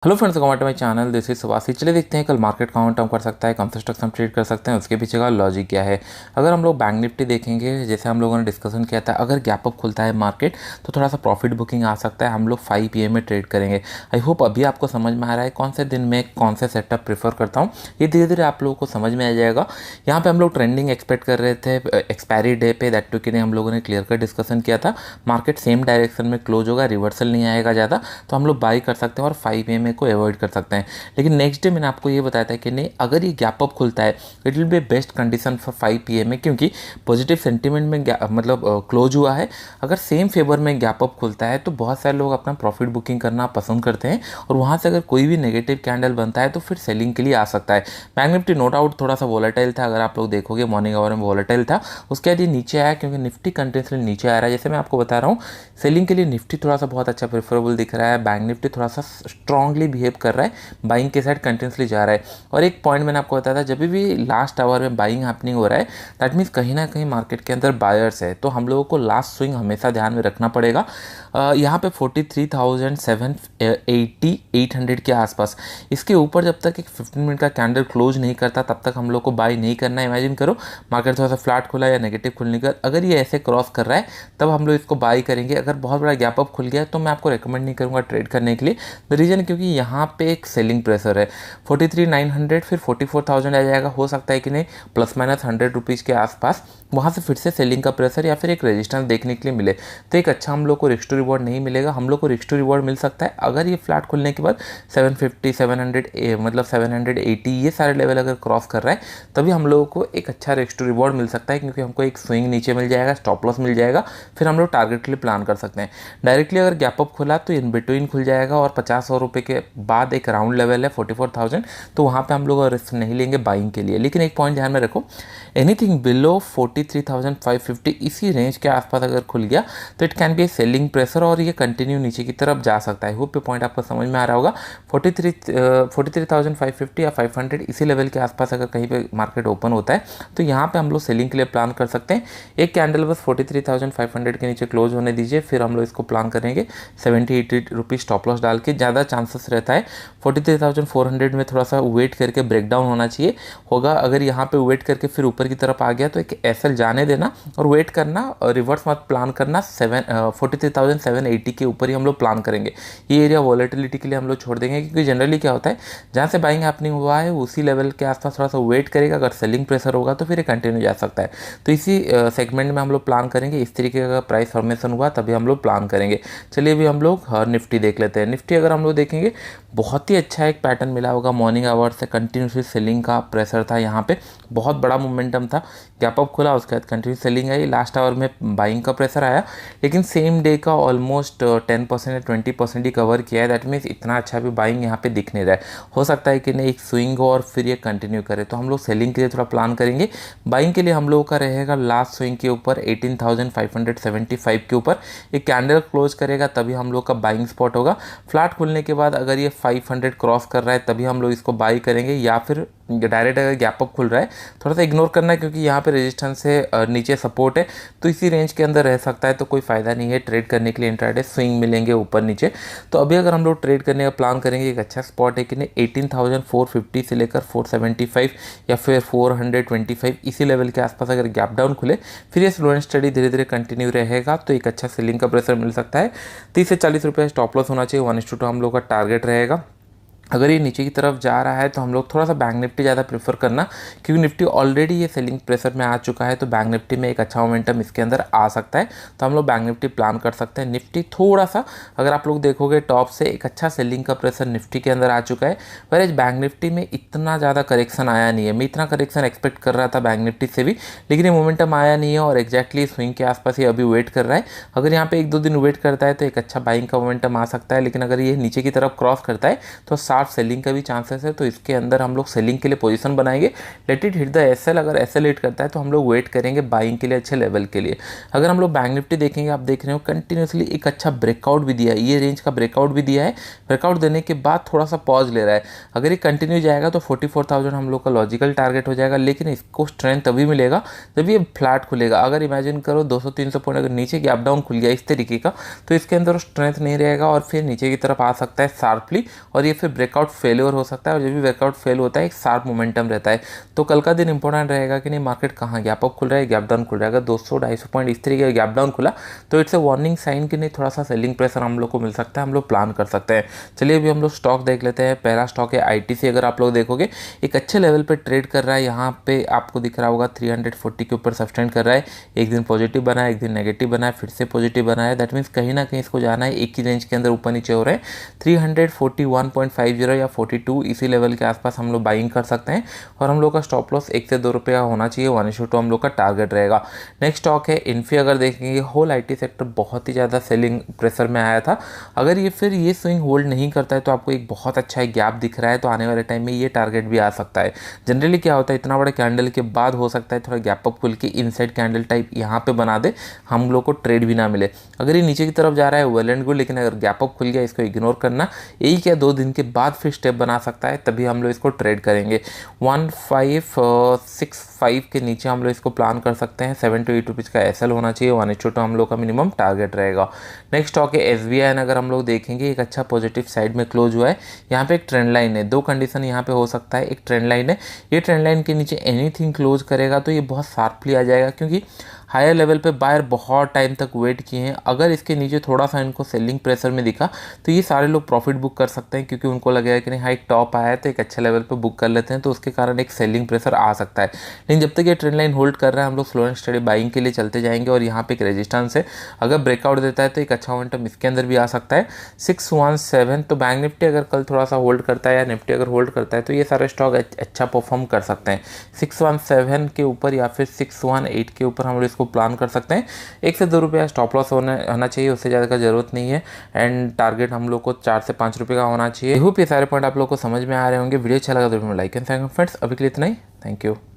Hello friends, welcome to my channel. This is Subhashi. चलिए देखते हैं कल मार्केट काउंट डाउन कर सकता है, कम से स्टॉक्स हम ट्रेड कर सकते हैं, उसके पीछे का लॉजिक क्या है। अगर हम लोग बैंक निफ्टी देखेंगे, जैसे हम लोगों ने डिस्कशन किया था, अगर गैप अप खुलता है मार्केट तो थोड़ा सा प्रॉफिट बुकिंग आ सकता है। हम लोग 5 PM में ट्रेड करेंगे। आई होप अभी आपको समझ में आ रहा है कौन से दिन में कौन से सेटअप प्रेफर करता हूँ। ये धीरे धीरे आप लोगों को समझ में आ जाएगा। यहाँ पे हम लोग ट्रेंडिंग एक्सपेक्ट कर रहे थे एक्सपायरी डे पे, दैट टू कि हम लोगों ने क्लियर कर डिस्कशन किया था। मार्केट सेम डायरेक्शन में क्लोज होगा, रिवर्सल नहीं आएगा ज़्यादा, तो हम लोग बाई कर सकते हैं और 5 PM को अवॉइड कर सकते हैं। लेकिन नेक्स्ट डे मैंने आपको ये बताया था कि नहीं, अगर ये गैप अप खुलता है it will be best condition for 5 PM में, क्योंकि पॉजिटिव सेंटीमेंट में मतलब क्लोज हुआ है। अगर सेम फेवर में गैप अप खुलता है तो बहुत सारे लोग अपना प्रॉफिट बुकिंग करना पसंद करते हैं, और वहाँ से अगर कोई भी नेगेटिव कैंडल बनता है तो फिर सेलिंग के लिए आ सकता है। बैंक निफ्टी नो डाउट थोड़ा सा वॉलेटाइल था, अगर आप लोग देखोगे मॉर्निंग आवर में वॉलेटाइल था। उसके बाद ये नीचे आया क्योंकि निफ्टी कंटिन्यूसली नीचे आ रहा है। जैसे मैं आपको बता रहा हूँ, सेलिंग के लिए निफ्टी थोड़ा सा बहुत अच्छा प्रेफरेबल दिख रहा है, बैंक निफ्टी थोड़ा सा स्ट्रांगली बिहेव कर रहा है, बाइंग के साइड कंटिन्यूसली जा रहा है। और एक पॉइंट मैंने आपको बताया था, जब भी लास्ट आवर में बाइंग हैपनिंग हो रहा है दैट मीन्स कहीं ना कहीं मार्केट के अंदर बायर्स है, तो हम लोगों को लास्ट स्विंग हमेशा ध्यान में रखना पड़ेगा। यहाँ पे 43,780 800 के आसपास, इसके ऊपर जब तक एक 15 मिनट का कैंडल क्लोज नहीं करता तब तक हम लोग को बाई नहीं करना है। इमेजिन करो मार्केट थोड़ा सा फ्लैट खुला या नेगेटिव खुलने का, अगर ये ऐसे क्रॉस कर रहा है तब हम लोग इसको बाई करेंगे। अगर बहुत बड़ा गैप अप खुल गया तो मैं आपको रिकमेंड नहीं करूँगा ट्रेड करने के लिए। द रीज़न क्योंकि यहाँ पे एक सेलिंग प्रेशर है। 43,900 फिर 44,000 आ जाएगा, हो सकता है कि नहीं प्लस माइनस 100 रुपीज़ के आसपास वहाँ से फिर से सेलिंग का प्रेशर या फिर एक रेजिस्टेंस देखने के लिए मिले, तो एक अच्छा हम लोग को रिस्क टू रिवॉर्ड नहीं मिलेगा। हम लोग को रिस्क टू रिवॉर्ड मिल सकता है अगर ये फ्लैट खुलने के बाद 750 700 मतलब 780 ये सारे लेवल अगर क्रॉस कर रहा है, तभी हम लोगों को एक अच्छा रिस्क टू रिवॉर्ड मिल सकता है, क्योंकि हमको एक स्विंग नीचे मिल जाएगा, स्टॉप लॉस मिल जाएगा, फिर हम लोग टारगेट के लिए प्लान कर सकते हैं। डायरेक्टली अगर गैप अप खुला तो इन बिटवीन खुल जाएगा, और 50-100 रुपये के बाद एक राउंड लेवल है 44,000, तो वहाँ पे हम लोग रिस्क नहीं लेंगे बाइंग के लिए। लेकिन एक पॉइंट ध्यान में रखो, एनीथिंग बिलो 43,550 इसी रेंज के आसपास अगर खुल गया तो it can be A selling pressure, और ये कंटिन्यू नीचे की तरफ जा सकता है। होप पे पॉइंट आपको समझ में आ रहा होगा। 43,550 या 500 इसी लेवल के आसपास अगर कहीं पे मार्केट ओपन होता है तो यहाँ पे हम लोग सेलिंग के लिए प्लान कर सकते हैं। एक कैंडल बस 43,500 के नीचे क्लोज होने दीजिए, फिर हम लोग इसको प्लान करेंगे 70-80 रुपीज़ स्टॉप लॉस डाल के। ज़्यादा चांसेस रहता है 43,400 में थोड़ा सा वेट करके ब्रेकडाउन होना चाहिए होगा। अगर यहाँ पे वेट करके फिर ऊपर की तरफ आ गया तो एक एसएल जाने देना और वेट करना, और रिवर्स मत प्लान करना। 43,780 के ऊपर ही हम लोग प्लान करेंगे। ये एरिया वॉलेटिलिटी के लिए हम लोग छोड़ देंगे, क्योंकि जनरली क्या होता है जहाँ से बाइंग हैपनिंग हुआ है उसी लेवल के आसपास थोड़ा सा वेट करेगा, अगर सेलिंग प्रेशर होगा तो फिर ये कंटिन्यू जा सकता है। तो इसी सेगमेंट में हम लोग प्लान करेंगे। इस तरीके का प्राइस फॉर्मेशन हुआ तभी हम लोग प्लान करेंगे। चलिए अभी हम लोग निफ्टी देख लेते हैं। निफ्टी अगर हम लोग देखेंगे, बहुत ही अच्छा एक पैटर्न मिला होगा। मॉर्निंग आवर से कंटिन्यूसली सेलिंग का प्रेशर था, यहाँ पे बहुत बड़ा मोमेंटम था। गैप अप खुला, उसके बाद कंटिन्यू सेलिंग आई, लास्ट आवर में बाइंग का प्रेशर आया, लेकिन सेम डे का ऑलमोस्ट 10% या 20% ही कवर किया है। दैट मीन्स इतना अच्छा भी बाइंग यहाँ पे दिख नहीं रहा है। हो सकता है कि नहीं एक स्विंग हो और फिर ये कंटिन्यू करे, तो हम लोग सेलिंग के लिए थोड़ा प्लान करेंगे। बाइंग के लिए हम लोगों का रहेगा लास्ट स्विंग के ऊपर 18,575 के ऊपर एक कैंडल क्लोज करेगा, तभी हम लोग का बाइंग स्पॉट होगा। फ्लैट खुलने के बाद अगर ये 500 क्रॉस कर रहा है तभी हम लोग इसको बाई करेंगे, या फिर डायरेक्ट अगर गैप अप खुल रहा है थोड़ा सा इग्नोर करना है, क्योंकि यहाँ पे रेजिस्टेंस है, नीचे सपोर्ट है, तो इसी रेंज के अंदर रह सकता है, तो कोई फ़ायदा नहीं है ट्रेड करने के लिए। इंट्राडे स्विंग मिलेंगे ऊपर नीचे। तो अभी अगर हम लोग ट्रेड करने का प्लान करेंगे, एक अच्छा स्पॉट है कि नहीं 18,450 से लेकर 475 या फिर 425 इसी लेवल के आसपास अगर गैप डाउन खुले, फिर ये स्लो एंड स्टडी धीरे धीरे कंटिन्यू रहेगा, तो एक अच्छा सेलिंग का प्रेशर मिल सकता है। 30 से 40 रुपये स्टॉप लॉस होना चाहिए, 1:2 हम लोग का टारगेट रहेगा। अगर ये नीचे की तरफ जा रहा है तो हम लोग थोड़ा सा बैंक निफ्टी ज़्यादा प्रेफर करना, क्योंकि निफ्टी ऑलरेडी ये सेलिंग प्रेशर में आ चुका है, तो बैंक निफ्टी में एक अच्छा मोमेंटम इसके अंदर आ सकता है, तो हम लोग बैंक निफ्टी प्लान कर सकते हैं। निफ्टी थोड़ा सा अगर आप लोग देखोगे टॉप से एक अच्छा सेलिंग का प्रेशर निफ्टी के अंदर आ चुका है, वैसे बैंक निफ्टी में इतना ज़्यादा करेक्शन आया नहीं है। मैं इतना करेक्शन एक्सपेक्ट कर रहा था बैंक निफ्टी से भी, लेकिन ये मोमेंटम आया नहीं है, और एक्जैक्टली स्विंग के आसपास ये अभी वेट कर रहा है। अगर यहाँ पे 1-2 दिन वेट करता है तो एक अच्छा बाइंग का मोमेंटम आ सकता है, लेकिन अगर ये नीचे की तरफ क्रॉस करता है तो शार्प सेलिंग का भी चांसेस है, तो इसके अंदर हम लोग सेलिंग के लिए पोजीशन बनाएंगे। Let it hit the SL, अगर एसएल हिट करता है तो हम लोग वेट करेंगे बाइंग के लिए अच्छे लेवल के लिए। अगर हम लोग बैंक निफ्टी देखेंगे, आप देख रहे हो कंटिन्यूसली एक अच्छा ब्रेकआउट भी दिया है, ये रेंज का ब्रेकआउट भी दिया है। ब्रेकआउट देने के बाद थोड़ा सा पॉज ले रहा है, अगर ये कंटिन्यू जाएगा तो 44,000 हम लोग का लॉजिकल टारगेट हो जाएगा। लेकिन इसको स्ट्रेंथ तभी मिलेगा जब ये फ्लैट खुलेगा। अगर इमेजिन करो 200-300 पॉइंट अगर नीचे गैप डाउन खुल गया इस तरीके का, तो इसके अंदर स्ट्रेंथ नहीं रहेगा और फिर नीचे की तरफ आ सकता है शार्पली, और ये फिर ब्रेकआउट फेलियर हो सकता है। और जब भी ब्रेकआउट फेल होता है एक शार्प मोमेंटम रहता है। तो कल का दिन इंपॉर्टेंट रहेगा कि नहीं मार्केट कहाँ गैप अप खुल रहा है, गैप डाउन खुल रहा है। अगर 200-250 पॉइंट इस तरीके का गैप डाउन खुला तो इट्स ए वार्निंग साइन कि नहीं थोड़ा सा सेलिंग प्रेशर हम लोग को मिल सकता है, हम लोग प्लान कर सकते हैं। चलिए अभी हम लोग स्टॉक देख लेते हैं। पहला स्टॉक है आईटीसी। अगर आप लोग देखोगे एक अच्छे लेवल पे ट्रेड कर रहा है, यहाँ पे आपको दिख रहा होगा 340 के ऊपर सस्टेन कर रहा है। एक दिन पॉजिटिव बना है, एक दिन नेगेटिव बना है, फिर से पॉजिटिव बना है। दैट मीन्स कहीं ना कहीं इसको जाना है, एक ही रेंज के अंदर ऊपर नीचे हो रहे हैं। 341.50 या 42 इसी लेवल के आसपास हम लोग बाइंग कर सकते हैं। और हम लोग का स्टॉप लॉस 1 से 2 रुपये का होना चाहिए, 1:2 हम लोग का टारगेट रहेगा। नेक्स्ट स्टॉक है इन्फी। अगर देखेंगे होल आईटी सेक्टर बहुत ही ज़्यादा सेलिंग प्रेशर में आया था, अगर ये फिर ये स्विंग होल्ड नहीं करता है तो आपको एक बहुत अच्छा गैप दिख रहा है, तो आने वाले टाइम में ये टारगेट भी आ सकता है। जनरली क्या होता है, इतना बड़ा कैंडल के बाद हो सकता है थोड़ा गैप अप खुल के इनसाइड कैंडल टाइप यहाँ पे बना दे, हम लोग को ट्रेड भी ना मिले। अगर ये नीचे की तरफ जा रहा है वेल एंड गुड, लेकिन अगर गैप अप खुल गया इसको इग्नोर करना, यही क्या 2 दिन के बाद फिर स्टेप बना सकता है, तभी हम लोग इसको ट्रेड करेंगे। 1565 के नीचे हम लोग इसको प्लान कर सकते हैं। 7 to 8 रुपीज़ का एसएल होना चाहिए, 1:2 हम लोग का मिनिमम टारगेट रहेगा। नेक्स्ट स्टॉक है एसबीआई। अगर हम लोग देखेंगे एक अच्छा पॉजिटिव साइड में क्लोज हुआ है, यहाँ पे एक ट्रेंड लाइन है। 2 कंडीशन यहाँ पे हो सकता है, एक ट्रेंड लाइन है, ये ट्रेंड लाइन के नीचे एनीथिंग क्लोज करेगा तो ये बहुत शार्पली आ जाएगा, क्योंकि हायर लेवल पे बायर बहुत टाइम तक वेट किए हैं। अगर इसके नीचे थोड़ा सा इनको सेलिंग प्रेशर में दिखा तो ये सारे लोग प्रॉफिट बुक कर सकते हैं, क्योंकि उनको लगेगा कि नहीं हाई टॉप आया है तो एक अच्छे लेवल पे बुक कर लेते हैं, तो उसके कारण एक सेलिंग प्रेशर आ सकता है। लेकिन जब तक ये ट्रेंड लाइन होल्ड कर रहा है हम लोग स्लो एंड स्टडी बाइंग के लिए चलते जाएंगे। और यहाँ पे एक रेजिस्टेंस है, अगर ब्रेकआउट देता है तो एक अच्छा मोमेंटम इसके अंदर भी आ सकता है। 617, तो बैंक निफ्टी अगर कल थोड़ा सा होल्ड करता है या निफ्टी अगर होल्ड करता है तो ये सारे स्टॉक अच्छा परफॉर्म कर सकते हैं। 617 के ऊपर या फिर 618 के ऊपर हम लोग इसको प्लान कर सकते हैं। 1 से 2 रुपये स्टॉप लॉस होना चाहिए, उससे ज़्यादा का जरूरत नहीं है। एंड टारगेट हम लोग को 4 से 5 रुपये का होना चाहिए। होप ये सारे पॉइंट आप लोग को समझ में आ रहे होंगे। वीडियो अच्छा लगा तो लाइक एंड फ्रेंड्स, अभी के लिए इतना ही। Thank you.